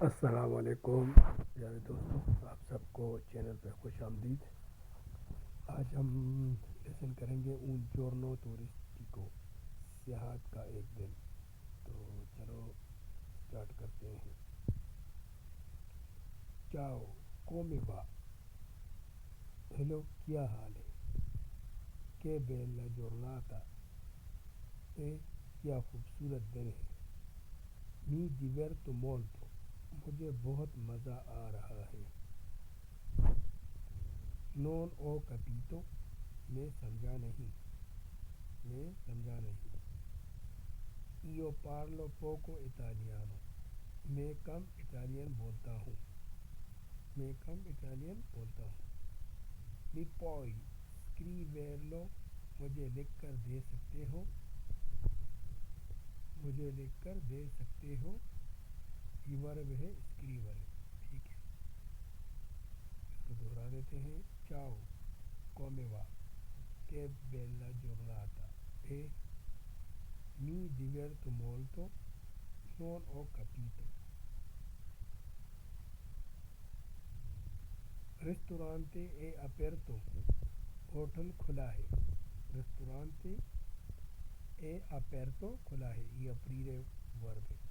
السلام علیکم پیارے دوستوں، آپ سب کو چینل پہ خوش آمدید۔ آج ہم لیسن کریں گے اون جورنو توریسٹیکو، سیاحت کا ایک دن۔ تو چلو اسٹارٹ کرتے ہیں۔ چاؤ کومے با، ہیلو کیا حال ہے؟ کہ بیلا جورناتا، اے کیا خوبصورت دن ہے۔ می دیورتو مولتو، مجھے بہت مزہ آ رہا ہے۔ نون او کپیتو، میں سمجھا نہیں، میں سمجھا نہیں۔ ایو پارلو پوکو اٹالیانو، میں کم اٹالین بولتا ہوں، میں کم اٹالین بولتا ہوں۔ می پوئی اسکریویرلو، مجھے لکھ کر دے سکتے ہو، مجھے لکھ کر دے سکتے ہو۔ یہ ورب ہے اسکریور ہے، ٹھیک ہے، اس کو دہرا دیتے ہیں۔ چاؤ کومے وا، che bella giornata e mi diverto molto, non ho capito۔ ristorante è aperto، hotel کھلا ہے۔ ristorante è aperto، کھلا ہے، یہ اپریرے ورب ہے۔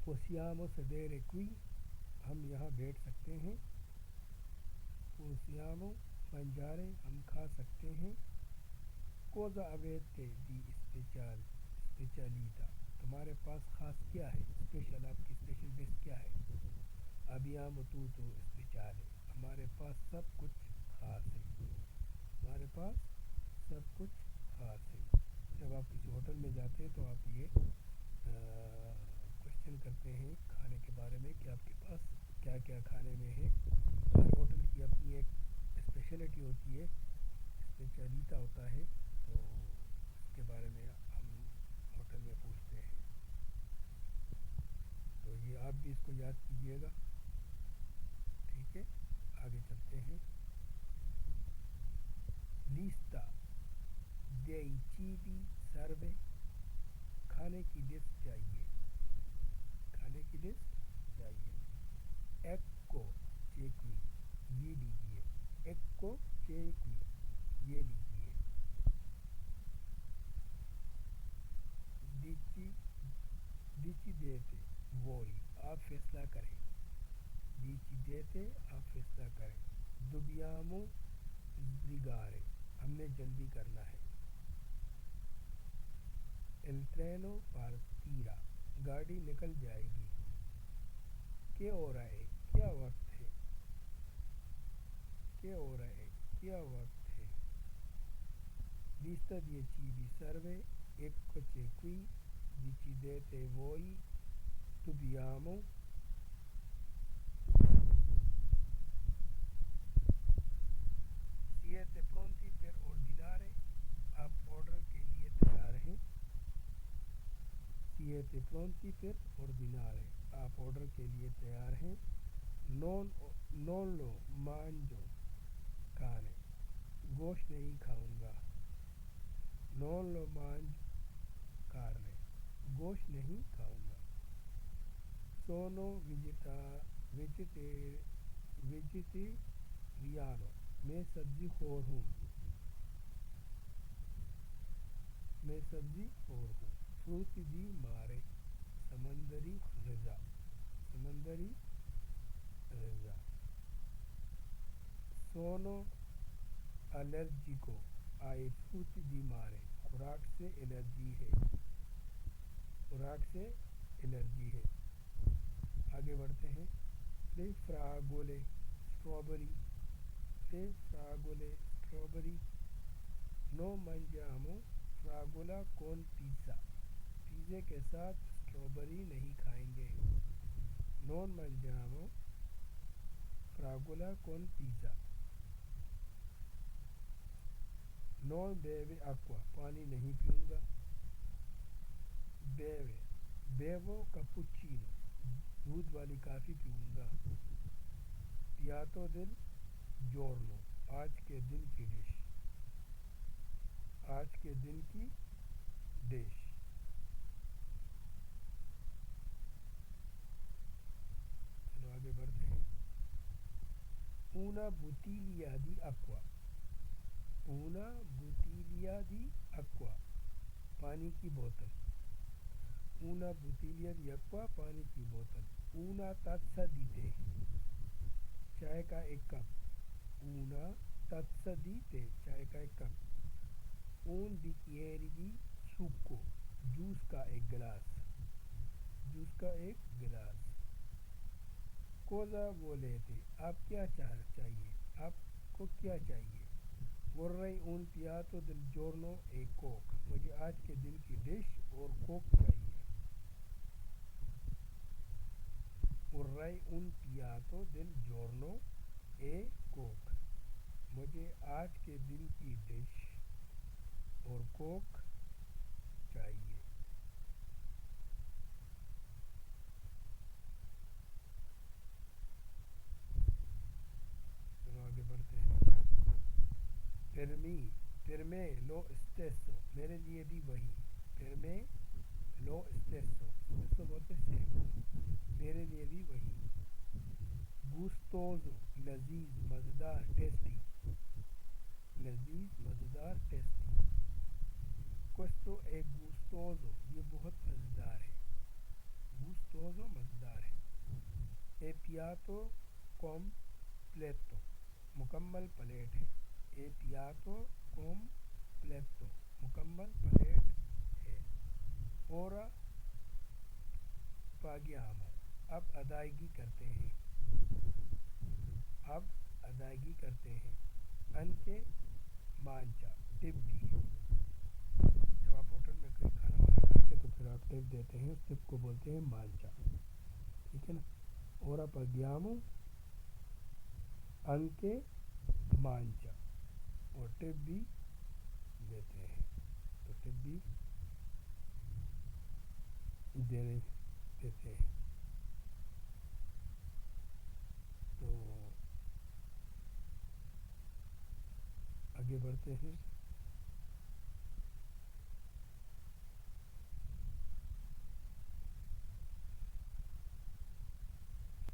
possiamo sedere qui، ہم یہاں بیٹھ سکتے ہیں۔ possiamo mangiare، ہم کھا سکتے ہیں۔ cosa avete di specialità، تمہارے پاس خاص کیا ہے؟ اسپیشل، آپ کی اسپیشل ڈش کیا ہے؟ abbiamo tutto speciale، ہمارے پاس سب کچھ خاص ہے، ہمارے پاس سب کچھ خاص ہے۔ جب آپ کسی ہوٹل میں جاتے ہیں تو آپ یہ کوشچن کرتے ہیں کھانے کے بارے میں کہ آپ کے پاس کیا کیا کھانے میں ہے۔ ہر ہوٹل کی اپنی ایک اسپیشلٹی ہوتی ہے، اسپیشلیتا ہوتا ہے، تو اس کے بارے میں ہم ہوٹل میں پوچھتے ہیں۔ تو یہ آپ بھی اس کو یاد کیجئے گا، ٹھیک ہے، آگے چلتے ہیں۔ لیستا dei cibi serve، کھانے کی لسٹ چاہیے، کھانے کی لسٹ چاہیے۔ ecco c'è qui، یہ لیجئے۔ ecco c'è qui، یہ لیجئے۔ decidete voi، آپ فیصلہ کریں۔ decidete، آپ فیصلہ کریں۔ dobbiamo sbrigare، ہم نے جلدی کرنا ہے۔ il treno partirà، گاڑی نکل جائے گی۔ che ora è، کیا وقت ہے؟ che ora è، کیا وقت ہے؟ lista di cibi serve، ecco c'è qui، decidete voi، dobbiamo۔ siete pronti per ordinare، آپ آرڈر کے لیے تیار ہیں۔ siete pronti per ordinare، آپ آرڈر کے لیے تیار ہیں۔ non lo mangio carne، گوشت نہیں کھاؤں گا۔ non lo mangio carne، گوشت نہیں کھاؤں گا۔ sono vegetariano، میں سبزی خور ہوں، میں سبزی خور ہوں۔ frutti di mare، سمندری غذا، سمندری غذا۔ sono allergico ai frutti di mare، خوراک سے الرجی ہے، خوراک سے الرجی ہے۔ آگے بڑھتے ہیں۔ le fragole strawberry، le fragole strawberry۔ no mangiamo fragola con pizza، پیزے کے ساتھ اسٹرابری نہیں کھائیں گے۔ non mangiamo fragola con pizza۔ non beve acqua، پانی نہیں پیوں گا۔ bevo cappuccino، دودھ والی کافی پیوں گا۔ piatto del giorno، آج کے دن کی ڈش، آج کے دن کی dish. una bottiglia di acqua, una bottiglia di acqua, پانی کی بوتل, una bottiglia di acqua, پانی کی بوتل, una tazza di tè, چائے کا ایک cup, una tazza di tè, چائے کا ایک cup, un bicchiere di succo, juice کا ایک گلاس, جوس کا ایک گلاس. کوزا volete, آپ کیا چاہیے, آپ کو کیا چاہیے. vorrei un piatto del giorno e coke, مجھے آج کے دن کی ڈش اور کوک چاہیے. vorrei un piatto del giorno e coke, مجھے آج کے دن کی ڈش اور کوک چاہیے. چلو آگے بڑھتے ہیں. per me lo stesso, میرے لیے بھی وہی. per me lo stesso, stesso بولتے سیم, میرے لیے بھی وہی. gustoso, لذیذ, مزیدار, ٹیسٹی, لذیذ, مزیدار, ٹیسٹی. questo è gustoso, یہ بہت مزیدار ہے. gustoso مزیدار ہے. e piatto completo, مکمل پلیٹ ہے. e piatto completo, مکمل پلیٹ ہے. ora paghiamo, اب ادائیگی کرتے ہیں, اب ادائیگی کرتے ہیں. anche mangia, ٹپ بھی. جب آپ ہوٹل میں کوئی کھانا وانا کھا کے تو پھر آپ ٹپ دیتے ہیں, اس ٹپ کو بولتے ہیں مانچا. ٹھیک ہے نا. ora paghiamo anche mangia, اور ٹپ بھی دیتے ہیں, تو ٹپ بھی دیتے ہیں. تو آگے بڑھتے ہیں.